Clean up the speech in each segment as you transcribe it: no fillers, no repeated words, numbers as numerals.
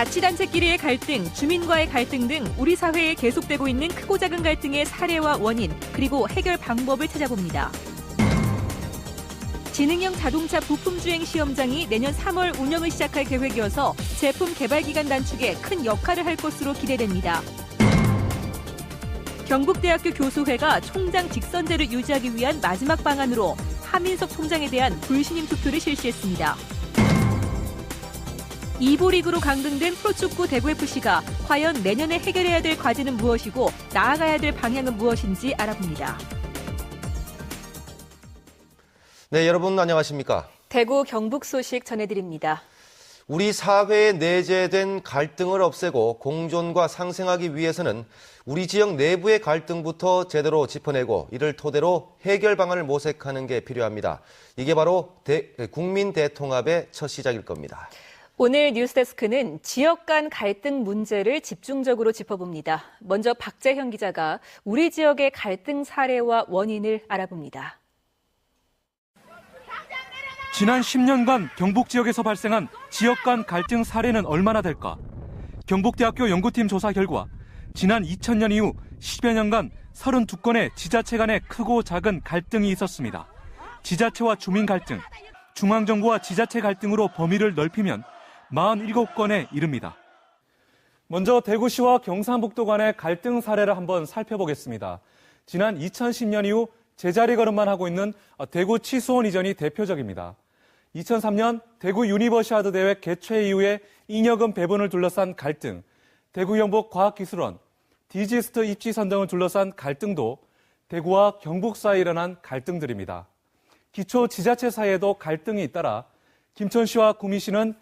자치단체끼리의 갈등, 주민과의 갈등 등 우리 사회에 계속되고 있는 크고 작은 갈등의 사례와 원인, 그리고 해결 방법을 찾아봅니다. 지능형 자동차 부품주행 시험장이 내년 3월 운영을 시작할 계획이어서 제품 개발 기간 단축에 큰 역할을 할 것으로 기대됩니다. 경북대학교 교수회가 총장 직선제를 유지하기 위한 마지막 방안으로 하민석 총장에 대한 불신임 투표를 실시했습니다. 2부 리그로 강등된 프로축구 대구FC가 과연 내년에 해결해야 될 과제는 무엇이고 나아가야 될 방향은 무엇인지 알아봅니다. 네, 여러분 안녕하십니까? 대구 경북 소식 전해드립니다. 우리 사회에 내재된 갈등을 없애고 공존과 상생하기 위해서는 우리 지역 내부의 갈등부터 제대로 짚어내고 이를 토대로 해결 방안을 모색하는 게 필요합니다. 이게 바로 국민 대통합의 첫 시작일 겁니다. 오늘 뉴스데스크는 지역 간 갈등 문제를 집중적으로 짚어봅니다. 먼저 박재현 기자가 우리 지역의 갈등 사례와 원인을 알아봅니다. 지난 10년간 경북 지역에서 발생한 지역 간 갈등 사례는 얼마나 될까? 경북대학교 연구팀 조사 결과 지난 2000년 이후 10여 년간 32건의 지자체 간의 크고 작은 갈등이 있었습니다. 지자체와 주민 갈등, 중앙정부와 지자체 갈등으로 범위를 넓히면 47건에 이릅니다. 먼저 대구시와 경상북도 간의 갈등 사례를 한번 살펴보겠습니다. 지난 2010년 이후 제자리 걸음만 하고 있는 대구 치수원 이전이 대표적입니다. 2003년 대구 유니버시아드 대회 개최 이후에 잉여금 배분을 둘러싼 갈등, 대구 영북 과학기술원, 디지스트 입지 선정을 둘러싼 갈등도 대구와 경북 사이에 일어난 갈등들입니다. 기초 지자체 사이에도 갈등이 잇따라 김천시와 구미시는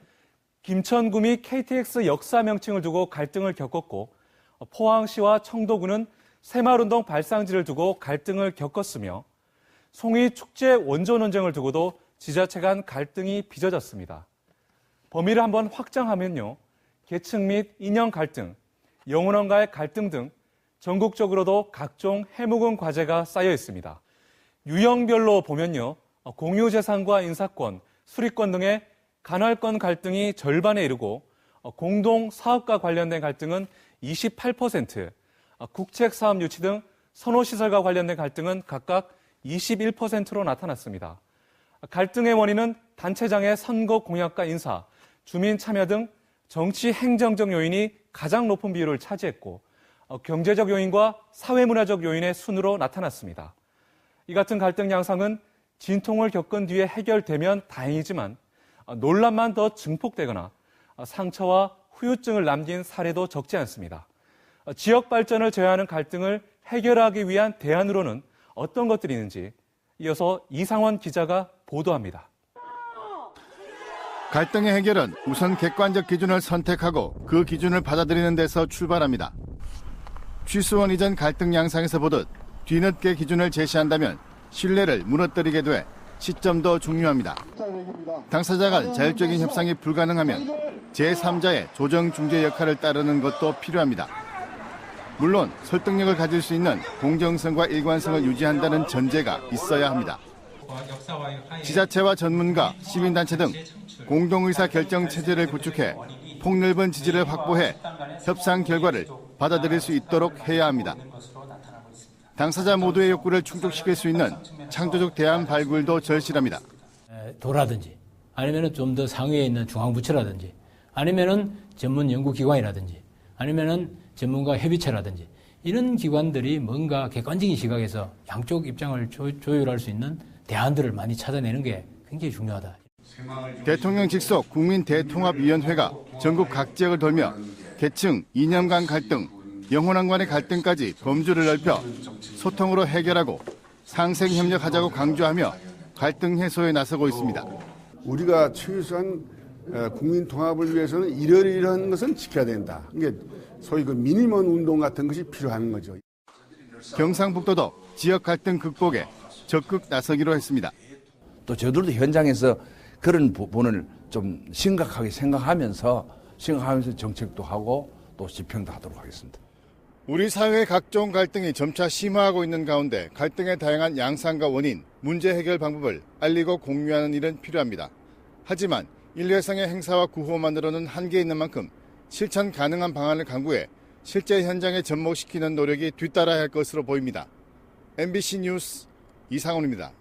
김천구미 KTX 역사 명칭을 두고 갈등을 겪었고 포항시와 청도구는 새마을운동 발상지를 두고 갈등을 겪었으며 송이 축제 원조 논쟁을 두고도 지자체 간 갈등이 빚어졌습니다. 범위를 한번 확장하면요. 계층 및 인연 갈등, 영혼원과의 갈등 등 전국적으로도 각종 해묵은 과제가 쌓여 있습니다. 유형별로 보면요. 공유재산과 인사권, 수리권 등의 간헐권 갈등이 절반에 이르고 공동사업과 관련된 갈등은 28%, 국책사업 유치 등 선호시설과 관련된 갈등은 각각 21%로 나타났습니다. 갈등의 원인은 단체장의 선거 공약과 인사, 주민 참여 등 정치 행정적 요인이 가장 높은 비율을 차지했고 경제적 요인과 사회문화적 요인의 순으로 나타났습니다. 이 같은 갈등 양상은 진통을 겪은 뒤에 해결되면 다행이지만 논란만 더 증폭되거나 상처와 후유증을 남긴 사례도 적지 않습니다. 지역 발전을 제어하는 갈등을 해결하기 위한 대안으로는 어떤 것들이 있는지 이어서 이상원 기자가 보도합니다. 갈등의 해결은 우선 객관적 기준을 선택하고 그 기준을 받아들이는 데서 출발합니다. 취수원 이전 갈등 양상에서 보듯 뒤늦게 기준을 제시한다면 신뢰를 무너뜨리게 돼 시점도 중요합니다. 당사자 간 자율적인 협상이 불가능하면 제3자의 조정 중재 역할을 따르는 것도 필요합니다. 물론 설득력을 가질 수 있는 공정성과 일관성을 유지한다는 전제가 있어야 합니다. 지자체와 전문가, 시민단체 등 공동의사 결정 체제를 구축해 폭넓은 지지를 확보해 협상 결과를 받아들일 수 있도록 해야 합니다. 당사자 모두의 욕구를 충족시킬 수 있는 창조적 대안 발굴도 절실합니다. 도라든지 아니면 좀 더 상위에 있는 중앙부처라든지 아니면 전문 연구기관이라든지 아니면 전문가 협의체라든지 이런 기관들이 뭔가 객관적인 시각에서 양쪽 입장을 조율할 수 있는 대안들을 많이 찾아내는 게 굉장히 중요하다. 대통령 직속 국민대통합위원회가 전국 각 지역을 돌며 계층, 이념 간 갈등, 영혼원 간의 갈등까지 범주를 넓혀 소통으로 해결하고 상생협력하자고 강조하며 갈등 해소에 나서고 있습니다. 우리가 최소한 국민 통합을 위해서는 이러이러한 것은 지켜야 된다. 이게 소위 그 미니멈 운동 같은 것이 필요한 거죠. 경상북도도 지역 갈등 극복에 적극 나서기로 했습니다. 또 저들도 현장에서 그런 부분을 좀 심각하게 생각하면서 정책도 하고 또 집행도 하도록 하겠습니다. 우리 사회의 각종 갈등이 점차 심화하고 있는 가운데 갈등의 다양한 양상과 원인, 문제 해결 방법을 알리고 공유하는 일은 필요합니다. 하지만 일회성의 행사와 구호만으로는 한계 있는 만큼 실천 가능한 방안을 강구해 실제 현장에 접목시키는 노력이 뒤따라야 할 것으로 보입니다. MBC 뉴스 이상훈입니다.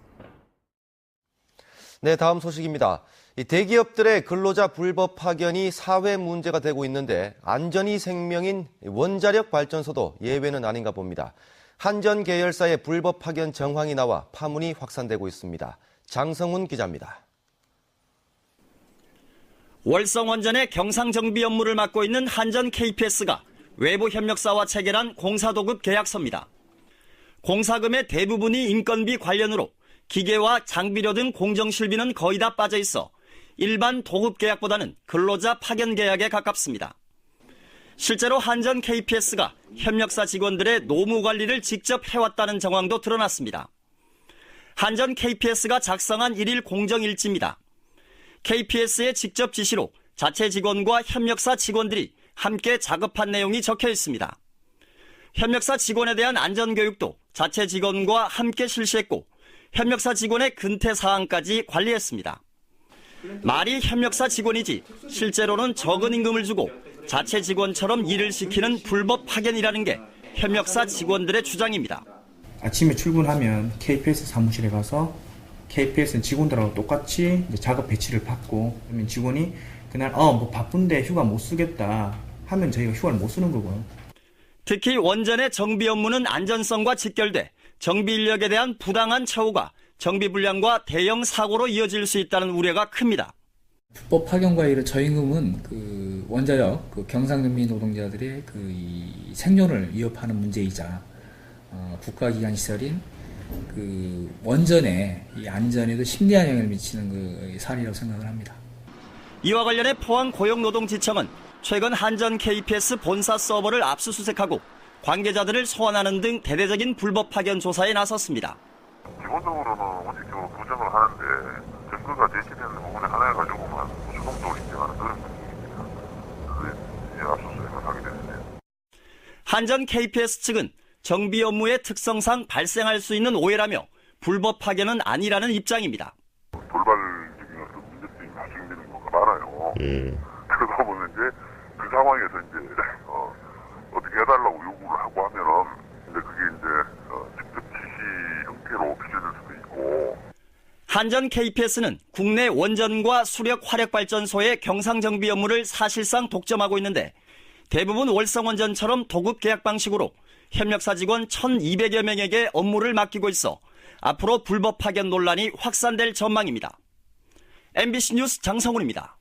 네, 다음 소식입니다. 이 대기업들의 근로자 불법 파견이 사회 문제가 되고 있는데 안전이 생명인 원자력 발전소도 예외는 아닌가 봅니다. 한전 계열사의 불법 파견 정황이 나와 파문이 확산되고 있습니다. 장성훈 기자입니다. 월성원전의 경상정비 업무를 맡고 있는 한전 KPS가 외부 협력사와 체결한 공사도급 계약서입니다. 공사금의 대부분이 인건비 관련으로 기계와 장비료 등 공정실비는 거의 다 빠져 있어 일반 도급 계약보다는 근로자 파견 계약에 가깝습니다. 실제로 한전 KPS가 협력사 직원들의 노무 관리를 직접 해왔다는 정황도 드러났습니다. 한전 KPS가 작성한 1일 공정일지입니다. KPS의 직접 지시로 자체 직원과 협력사 직원들이 함께 작업한 내용이 적혀 있습니다. 협력사 직원에 대한 안전교육도 자체 직원과 함께 실시했고 협력사 직원의 근태 사항까지 관리했습니다. 말이 협력사 직원이지 실제로는 적은 임금을 주고 자체 직원처럼 일을 시키는 불법 파견이라는 게 협력사 직원들의 주장입니다. 아침에 출근하면 KPS 사무실에 가서 KPS 직원들하고 똑같이 작업 배치를 받고, 그러면 직원이 그날 뭐 바쁜데 휴가 못 쓰겠다 하면 저희가 휴가를 못 쓰는 거고요. 특히 원전의 정비 업무는 안전성과 직결돼 정비 인력에 대한 부당한 처우가 정비 불량과 대형 사고로 이어질 수 있다는 우려가 큽니다. 불법 파견과 이런 저임금은 원자력 경상정비 노동자들의 이 생존을 위협하는 문제이자 국가기관 시설인 원전의 이 안전에도 심대한 영향을 미치는 사안이라고 생각을 합니다. 이와 관련해 포항고용노동지청은 최근 한전 KPS 본사 서버를 압수수색하고 관계자들을 소환하는 등 대대적인 불법 파견 조사에 나섰습니다. 기본적으로는 원칙 부정을 하는데 증거가 제시되는 부분에 하나에 가지고만 수동적으로 인정하는 그런 분위기입니다. 그래서 압수수색을 하게 됐습니다. 한전 KPS 측은 정비 업무의 특성상 발생할 수 있는 오해라며 불법 파견은 아니라는 입장입니다. 돌발적인 어떤 문제점이 발생되는 경우가 많아요. 그러다 보면 이제 그 상황에서 이제 어떻게 해달라고 요구를 하고 하면은 근데 그게 이제 직접 지시 형태로 비춰질 수도 있고. 한전 KPS는 국내 원전과 수력 화력발전소의 경상정비 업무를 사실상 독점하고 있는데 대부분 월성원전처럼 도급 계약 방식으로 협력사 직원 1,200여 명에게 업무를 맡기고 있어 앞으로 불법 파견 논란이 확산될 전망입니다. MBC 뉴스 장성훈입니다.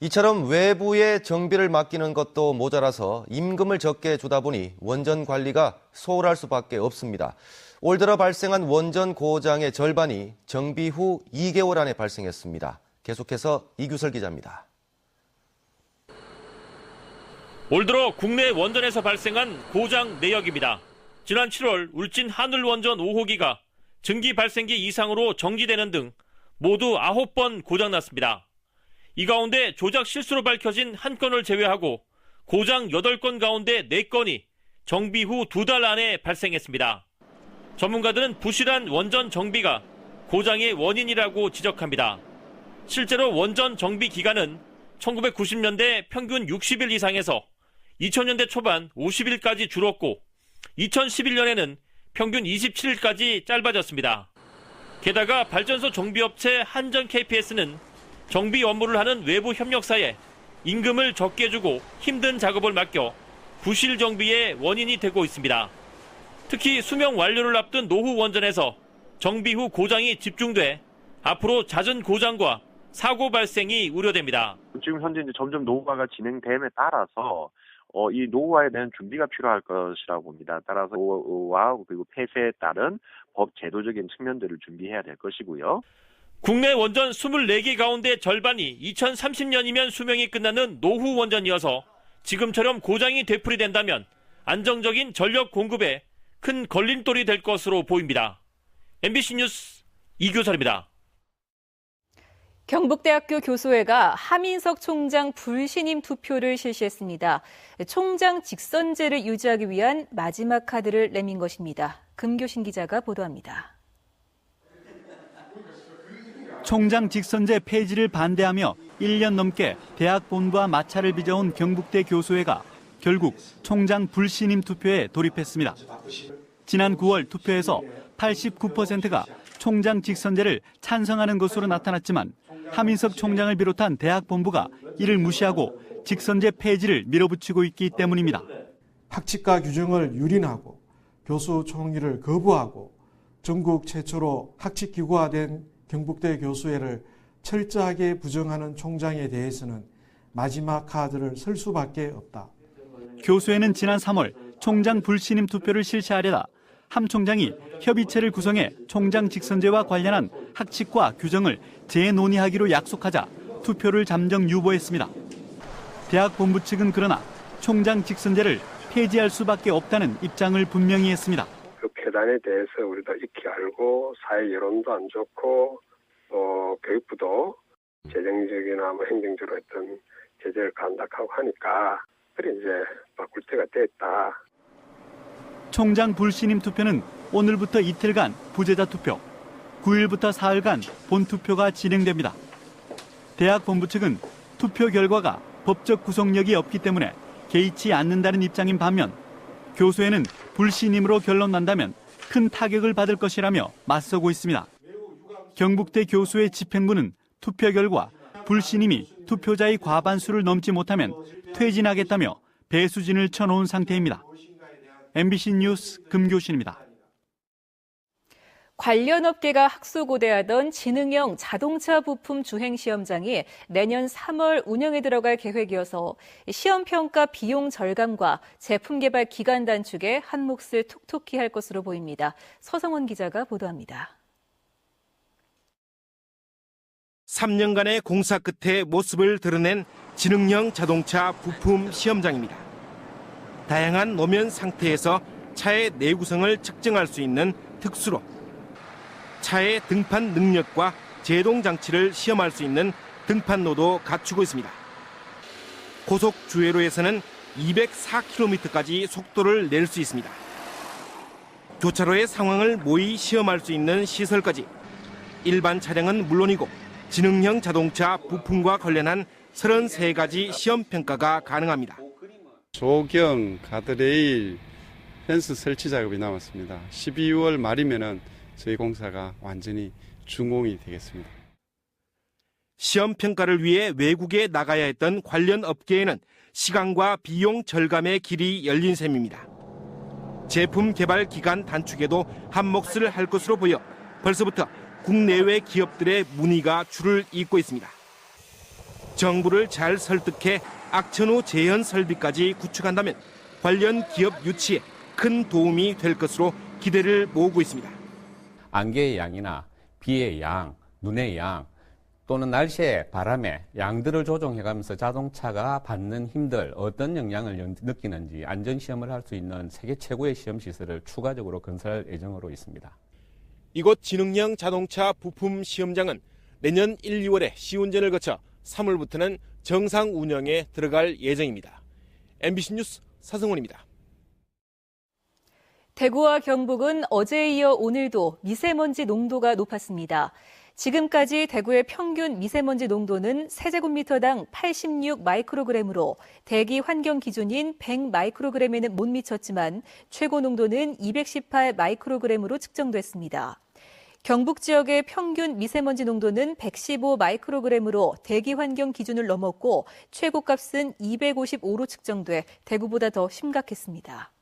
이처럼 외부에 정비를 맡기는 것도 모자라서 임금을 적게 주다 보니 원전 관리가 소홀할 수밖에 없습니다. 올 들어 발생한 원전 고장의 절반이 정비 후 2개월 안에 발생했습니다. 계속해서 이규설 기자입니다. 올 들어 국내 원전에서 발생한 고장 내역입니다. 지난 7월 울진 한울원전 5호기가 증기 발생기 이상으로 정지되는 등 모두 9번 고장났습니다. 이 가운데 조작 실수로 밝혀진 1건을 제외하고 고장 8건 가운데 4건이 정비 후 2달 안에 발생했습니다. 전문가들은 부실한 원전 정비가 고장의 원인이라고 지적합니다. 실제로 원전 정비 기간은 1990년대 평균 60일 이상에서 2000년대 초반 50일까지 줄었고 2011년에는 평균 27일까지 짧아졌습니다. 게다가 발전소 정비업체 한전 KPS는 정비 업무를 하는 외부 협력사에 임금을 적게 주고 힘든 작업을 맡겨 부실 정비의 원인이 되고 있습니다. 특히 수명 완료를 앞둔 노후 원전에서 정비 후 고장이 집중돼 앞으로 잦은 고장과 사고 발생이 우려됩니다. 지금 현재 이제 점점 노후화가 진행됨에 따라서 이 노후화에 대한 준비가 필요할 것이라고 봅니다. 따라서 노후화 그리고 폐쇄에 따른 법 제도적인 측면들을 준비해야 될 것이고요. 국내 원전 24개 가운데 절반이 2030년이면 수명이 끝나는 노후 원전이어서 지금처럼 고장이 되풀이된다면 안정적인 전력 공급에 큰 걸림돌이 될 것으로 보입니다. MBC 뉴스 이규설입니다. 경북대학교 교수회가 하민석 총장 불신임 투표를 실시했습니다. 총장 직선제를 유지하기 위한 마지막 카드를 내민 것입니다. 금교신 기자가 보도합니다. 총장 직선제 폐지를 반대하며 1년 넘게 대학 본부와 마찰을 빚어온 경북대 교수회가 결국 총장 불신임 투표에 돌입했습니다. 지난 9월 투표에서 89%가 총장 직선제를 찬성하는 것으로 나타났지만 하민석 총장을 비롯한 대학 본부가 이를 무시하고 직선제 폐지를 밀어붙이고 있기 때문입니다. 학칙과 규정을 유린하고 교수 총리를 거부하고 전국 최초로 학칙기구화된 경북대 교수회를 철저하게 부정하는 총장에 대해서는 마지막 카드를 쓸 수밖에 없다. 교수회는 지난 3월 총장 불신임 투표를 실시하려다 함 총장이 협의체를 구성해 총장 직선제와 관련한 학칙과 규정을 재논의하기로 약속하자 투표를 잠정 유보했습니다. 대학 본부 측은 그러나 총장 직선제를 폐지할 수밖에 없다는 입장을 분명히 했습니다. 그 폐단에 대해서 우리도 익히 알고 사회 여론도 안 좋고 교육부도 재정적이나 행정적으로 했던 제재를 간다하고 하니까 그래 이제 바꿀 때가 됐다. 총장 불신임 투표는 오늘부터 이틀간 부재자 투표, 9일부터 사흘간 본투표가 진행됩니다. 대학 본부 측은 투표 결과가 법적 구속력이 없기 때문에 개의치 않는다는 입장인 반면 교수회는 불신임으로 결론 난다면 큰 타격을 받을 것이라며 맞서고 있습니다. 경북대 교수회 집행부는 투표 결과 불신임이 투표자의 과반수를 넘지 못하면 퇴진하겠다며 배수진을 쳐놓은 상태입니다. MBC 뉴스 금교신입니다. 관련 업계가 학수고대하던 지능형 자동차 부품 주행 시험장이 내년 3월 운영에 들어갈 계획이어서 시험평가 비용 절감과 제품 개발 기간 단축에 한 몫을 톡톡히 할 것으로 보입니다. 서성원 기자가 보도합니다. 3년간의 공사 끝에 모습을 드러낸 지능형 자동차 부품 시험장입니다. 다양한 노면 상태에서 차의 내구성을 측정할 수 있는 특수로 차의 등판 능력과 제동 장치를 시험할 수 있는 등판로도 갖추고 있습니다. 고속 주회로에서는 204km까지 속도를 낼 수 있습니다. 교차로의 상황을 모의 시험할 수 있는 시설까지 일반 차량은 물론이고 지능형 자동차 부품과 관련한 33가지 시험 평가가 가능합니다. 조경, 가드레일, 펜스 설치 작업이 남았습니다. 12월 말이면은 저희 공사가 완전히 준공이 되겠습니다. 시험 평가를 위해 외국에 나가야 했던 관련 업계에는 시간과 비용 절감의 길이 열린 셈입니다. 제품 개발 기간 단축에도 한 몫을 할 것으로 보여 벌써부터 국내외 기업들의 문의가 줄을 잇고 있습니다. 정부를 잘 설득해 악천후 재현 설비까지 구축한다면 관련 기업 유치에 큰 도움이 될 것으로 기대를 모으고 있습니다. 안개의 양이나 비의 양, 눈의 양 또는 날씨의 바람의 양들을 조정해가면서 자동차가 받는 힘들 어떤 영향을 느끼는지 안전시험을 할 수 있는 세계 최고의 시험 시설을 추가적으로 건설할 예정으로 있습니다. 이곳 지능형 자동차 부품 시험장은 내년 1, 2월에 시운전을 거쳐 3월부터는 정상 운영에 들어갈 예정입니다. MBC 뉴스 서성원입니다. 대구와 경북은 어제에 이어 오늘도 미세먼지 농도가 높았습니다. 지금까지 대구의 평균 미세먼지 농도는 세제곱미터당 86 마이크로그램으로 대기 환경 기준인 100 마이크로그램에는 못 미쳤지만 최고 농도는 218 마이크로그램으로 측정됐습니다. 경북 지역의 평균 미세먼지 농도는 115 마이크로그램으로 대기 환경 기준을 넘었고 최고값은 255로 측정돼 대구보다 더 심각했습니다.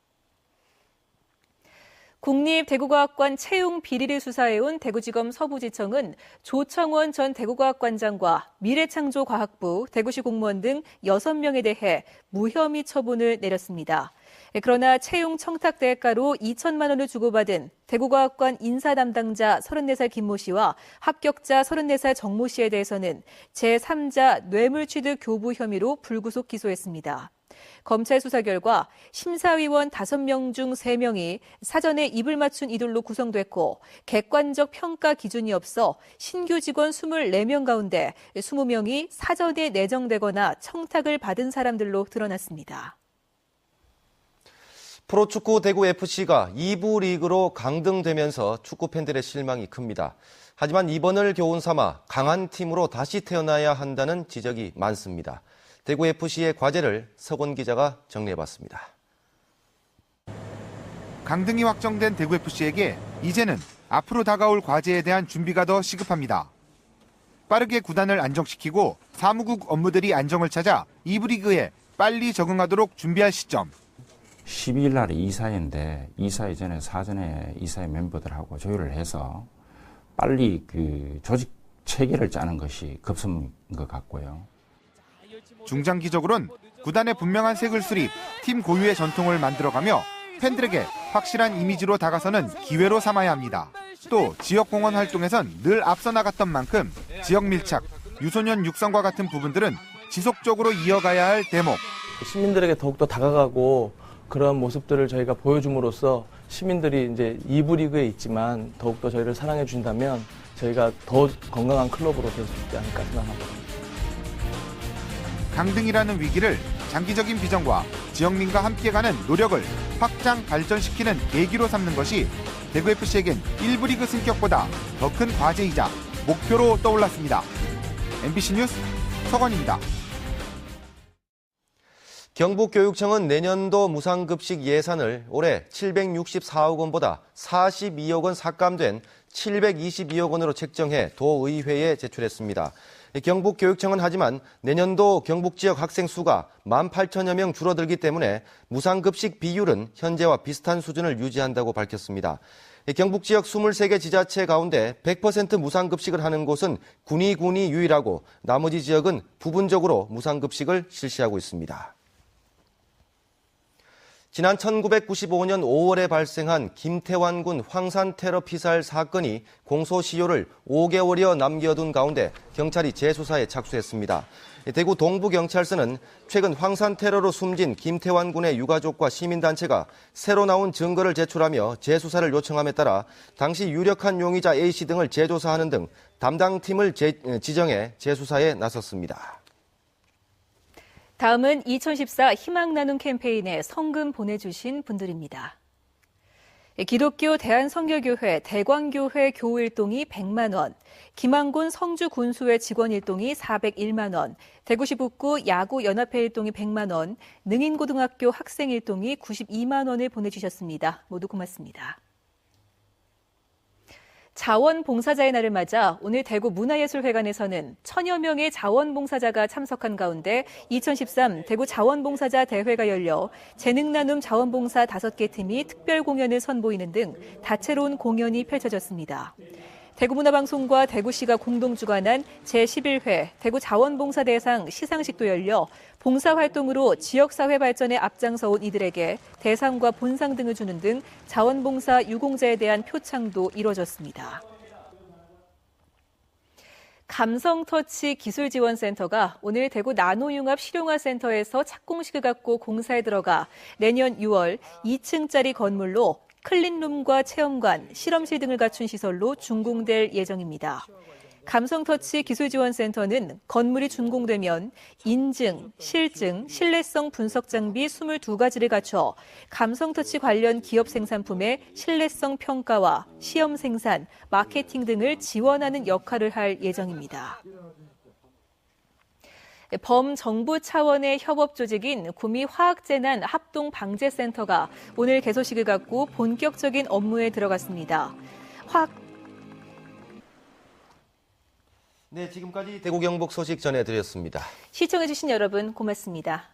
국립대구과학관 채용 비리를 수사해온 대구지검 서부지청은 조청원 전 대구과학관장과 미래창조과학부, 대구시 공무원 등 6명에 대해 무혐의 처분을 내렸습니다. 그러나 채용 청탁 대가로 2천만 원을 주고받은 대구과학관 인사 담당자 34살 김모 씨와 합격자 34살 정모 씨에 대해서는 제3자 뇌물취득 교부 혐의로 불구속 기소했습니다. 검찰 수사 결과 심사위원 5명 중 3명이 사전에 입을 맞춘 이들로 구성됐고 객관적 평가 기준이 없어 신규 직원 24명 가운데 20명이 사전에 내정되거나 청탁을 받은 사람들로 드러났습니다. 프로축구 대구FC가 2부 리그로 강등되면서 축구팬들의 실망이 큽니다. 하지만 이번을 교훈 삼아 강한 팀으로 다시 태어나야 한다는 지적이 많습니다. 대구FC의 과제를 석원 기자가 정리해봤습니다. 강등이 확정된 대구FC에게 이제는 앞으로 다가올 과제에 대한 준비가 더 시급합니다. 빠르게 구단을 안정시키고 사무국 업무들이 안정을 찾아 2부 리그에 빨리 적응하도록 준비할 시점. 12일 날이 이사회인데 이사회 전에 사전에 이사회 멤버들하고 조율을 해서 빨리 그 조직 체계를 짜는 것이 급선무인 것 같고요. 중장기적으로는 구단의 분명한 색을 수립, 팀 고유의 전통을 만들어가며 팬들에게 확실한 이미지로 다가서는 기회로 삼아야 합니다. 또 지역공헌 활동에선 늘 앞서 나갔던 만큼 지역 밀착, 유소년 육성과 같은 부분들은 지속적으로 이어가야 할 대목. 시민들에게 더욱더 다가가고 그런 모습들을 저희가 보여줌으로써 시민들이 이제 2부 리그에 있지만 더욱더 저희를 사랑해 준다면 저희가 더 건강한 클럽으로 될 수 있지 않을까 생각합니다. 강등이라는 위기를 장기적인 비전과 지역민과 함께 가는 노력을 확장 발전시키는 계기로 삼는 것이 대구FC에겐 1부 리그 승격보다 더 큰 과제이자 목표로 떠올랐습니다. MBC 뉴스 석원입니다. 경북교육청은 내년도 무상급식 예산을 올해 764억 원보다 42억 원 삭감된 722억 원으로 책정해 도의회에 제출했습니다. 경북교육청은 하지만 내년도 경북 지역 학생 수가 18,000여 명 줄어들기 때문에 무상급식 비율은 현재와 비슷한 수준을 유지한다고 밝혔습니다. 경북 지역 23개 지자체 가운데 100% 무상급식을 하는 곳은 군이 유일하고 나머지 지역은 부분적으로 무상급식을 실시하고 있습니다. 지난 1995년 5월에 발생한 김태환군 황산 테러 피살 사건이 공소시효를 5개월여 남겨둔 가운데 경찰이 재수사에 착수했습니다. 대구 동부경찰서는 최근 황산 테러로 숨진 김태환군의 유가족과 시민단체가 새로 나온 증거를 제출하며 재수사를 요청함에 따라 당시 유력한 용의자 A씨 등을 재조사하는 등 담당팀을 지정해 재수사에 나섰습니다. 다음은 2014 희망 나눔 캠페인에 성금 보내주신 분들입니다. 기독교 대한성결교회 대광교회 교우일동이 100만 원, 김항곤 성주군수회 직원일동이 401만 원, 대구시 북구 야구연합회 일동이 100만 원, 능인고등학교 학생일동이 92만 원을 보내주셨습니다. 모두 고맙습니다. 자원봉사자의 날을 맞아 오늘 대구 문화예술회관에서는 1000여 명의 자원봉사자가 참석한 가운데 2013 대구 자원봉사자 대회가 열려 재능나눔 자원봉사 5개 팀이 특별 공연을 선보이는 등 다채로운 공연이 펼쳐졌습니다. 대구문화방송과 대구시가 공동 주관한 제11회 대구 자원봉사대상 시상식도 열려 봉사활동으로 지역사회 발전에 앞장서온 이들에게 대상과 본상 등을 주는 등 자원봉사 유공자에 대한 표창도 이뤄졌습니다. 감성터치 기술지원센터가 오늘 대구 나노융합 실용화센터에서 착공식을 갖고 공사에 들어가 내년 6월 2층짜리 건물로 클린룸과 체험관, 실험실 등을 갖춘 시설로 준공될 예정입니다. 감성터치 기술지원센터는 건물이 준공되면 인증, 실증, 신뢰성 분석 장비 22가지를 갖춰 감성터치 관련 기업 생산품의 신뢰성 평가와 시험 생산, 마케팅 등을 지원하는 역할을 할 예정입니다. 범정부 차원의 협업 조직인 구미화학재난 합동방재센터가 오늘 개소식을 갖고 본격적인 업무에 들어갔습니다. 네, 지금까지 대구 경북 소식 전해드렸습니다. 시청해주신 여러분 고맙습니다.